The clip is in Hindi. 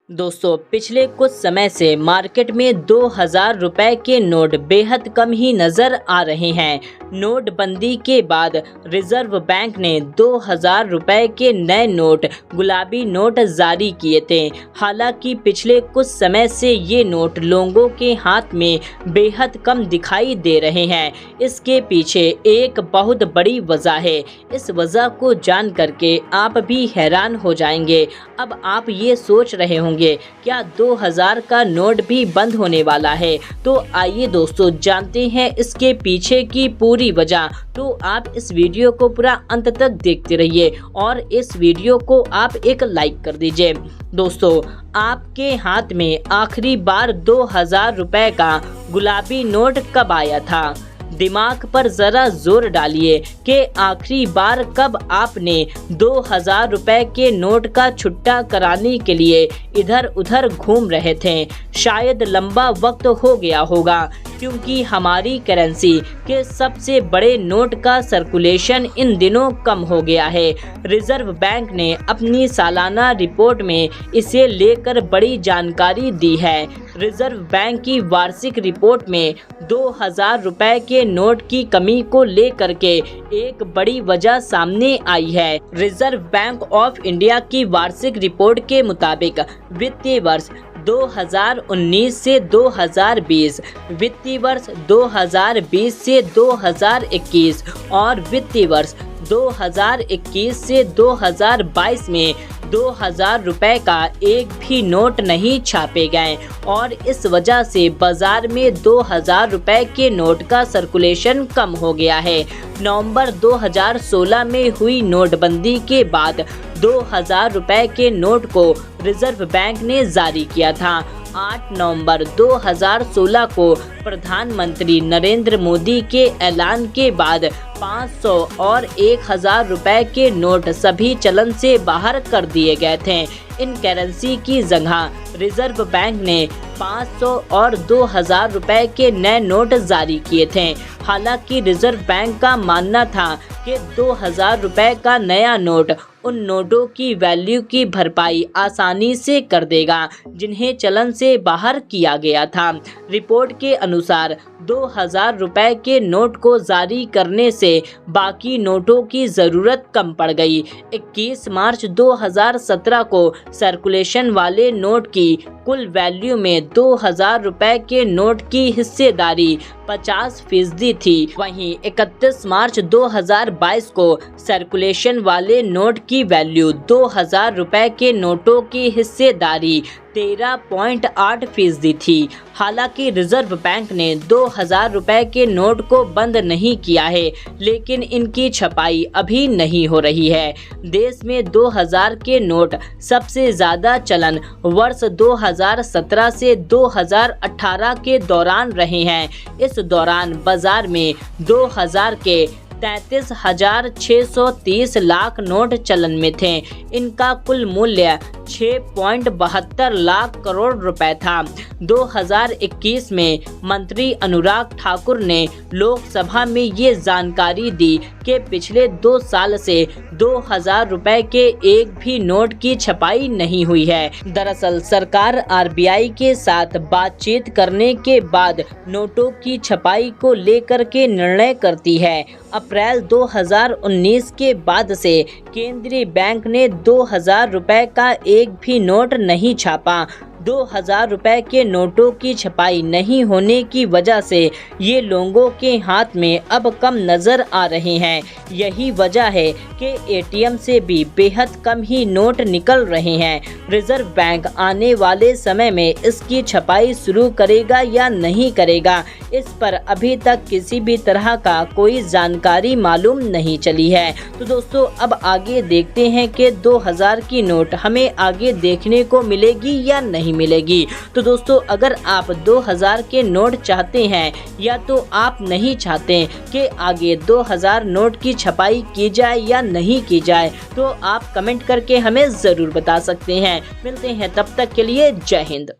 दोस्तों, पिछले कुछ समय से मार्केट में 2000 रुपए के नोट बेहद कम ही नजर आ रहे हैं। नोटबंदी के बाद रिजर्व बैंक ने 2000 रुपए के नए नोट गुलाबी नोट जारी किए थे। हालांकि पिछले कुछ समय से ये नोट लोगों के हाथ में बेहद कम दिखाई दे रहे हैं। इसके पीछे एक बहुत बड़ी वजह है। इस वजह को जान करके आप भी हैरान हो जाएंगे। अब आप ये सोच रहे होंगे क्या 2000 का नोट भी बंद होने वाला है? तो आइए दोस्तों जानते हैं इसके पीछे की पूरी वजह। तो आप इस वीडियो को पूरा अंत तक देखते रहिए और इस वीडियो को आप एक लाइक कर दीजिए। दोस्तों, आपके हाथ में आखिरी बार 2000 रुपए का गुलाबी नोट कब आया था? दिमाग पर जरा जोर डालिए कि आखिरी बार कब आपने 2000 रुपए के नोट का छुट्टा कराने के लिए इधर उधर घूम रहे थे। शायद लंबा वक्त हो गया होगा, क्योंकि हमारी करेंसी के सबसे बड़े नोट का सर्कुलेशन इन दिनों कम हो गया है। रिजर्व बैंक ने अपनी सालाना रिपोर्ट में इसे लेकर बड़ी जानकारी दी है। रिजर्व बैंक की वार्षिक रिपोर्ट में 2000 रुपए के नोट की कमी को लेकर के एक बड़ी वजह सामने आई है। रिजर्व बैंक ऑफ इंडिया की वार्षिक रिपोर्ट के मुताबिक वित्तीय वर्ष 2019 से 2020, वित्तीय वर्ष 2020 से 2021 और वित्तीय वर्ष 2021 से 2022 में 2000 रुपए का एक भी नोट नहीं छापे गए और इस वजह से बाजार में 2000 रुपए के नोट का सर्कुलेशन कम हो गया है। नवंबर 2016 में हुई नोटबंदी के बाद 2000 रुपए के नोट को रिजर्व बैंक ने जारी किया था। 8 नवंबर 2016 को प्रधानमंत्री नरेंद्र मोदी के ऐलान के बाद 500 और 1000 रुपए के नोट सभी चलन से बाहर कर दिए गए थे। इन करेंसी की जगह रिजर्व बैंक ने 500 और 2000 रुपए के नए नोट जारी किए थे। हालांकि रिजर्व बैंक का मानना था कि 2000 रुपए का नया नोट उन नोटों की वैल्यू की भरपाई आसानी से कर देगा जिन्हें चलन से बाहर किया गया था। रिपोर्ट के अनुसार 2000 रुपए के नोट को जारी करने से बाकी नोटों की ज़रूरत कम पड़ गई। 21 मार्च 2017 को सर्कुलेशन वाले नोट की कुल वैल्यू में 2000 रुपए के नोट की हिस्सेदारी 50% थी। वहीं 31 मार्च 2022 को सर्कुलेशन वाले नोट की वैल्यू 2000 रुपए के नोटों की हिस्सेदारी 13.8% थी। हालांकि रिजर्व बैंक ने 2000 रुपए के नोट को बंद नहीं किया है, लेकिन इनकी छपाई अभी नहीं हो रही है। देश में 2000 के नोट सबसे ज़्यादा चलन वर्ष 2017 से 2018 के दौरान रहे हैं। इस दौरान बाजार में 2000 के 33,630 लाख नोट चलन में थे। इनका कुल मूल्य 6.72 लाख करोड़ रुपए था। 2021 में मंत्री अनुराग ठाकुर ने लोकसभा में ये जानकारी दी कि पिछले 2 साल से 2000 रुपए के एक भी नोट की छपाई नहीं हुई है। दरअसल सरकार आरबीआई के साथ बातचीत करने के बाद नोटों की छपाई को लेकर के निर्णय करती है। अप्रैल 2019 के बाद से केंद्रीय बैंक ने 2000 रुपए का एक भी नोट नहीं छापा। 2000 रुपए के नोटों की छपाई नहीं होने की वजह से ये लोगों के हाथ में अब कम नज़र आ रहे हैं। यही वजह है कि एटीएम से भी बेहद कम ही नोट निकल रहे हैं। रिजर्व बैंक आने वाले समय में इसकी छपाई शुरू करेगा या नहीं करेगा, इस पर अभी तक किसी भी तरह का कोई जानकारी मालूम नहीं चली है। तो दोस्तों, अब आगे देखते हैं कि 2000 की नोट हमें आगे देखने को मिलेगी या नहीं मिलेगी। तो दोस्तों, अगर आप 2000 के नोट चाहते हैं या तो आप नहीं चाहते कि आगे 2000 नोट की छपाई की जाए या नहीं की जाए, तो आप कमेंट करके हमें ज़रूर बता सकते हैं। मिलते हैं तब तक के लिए, जय हिंद।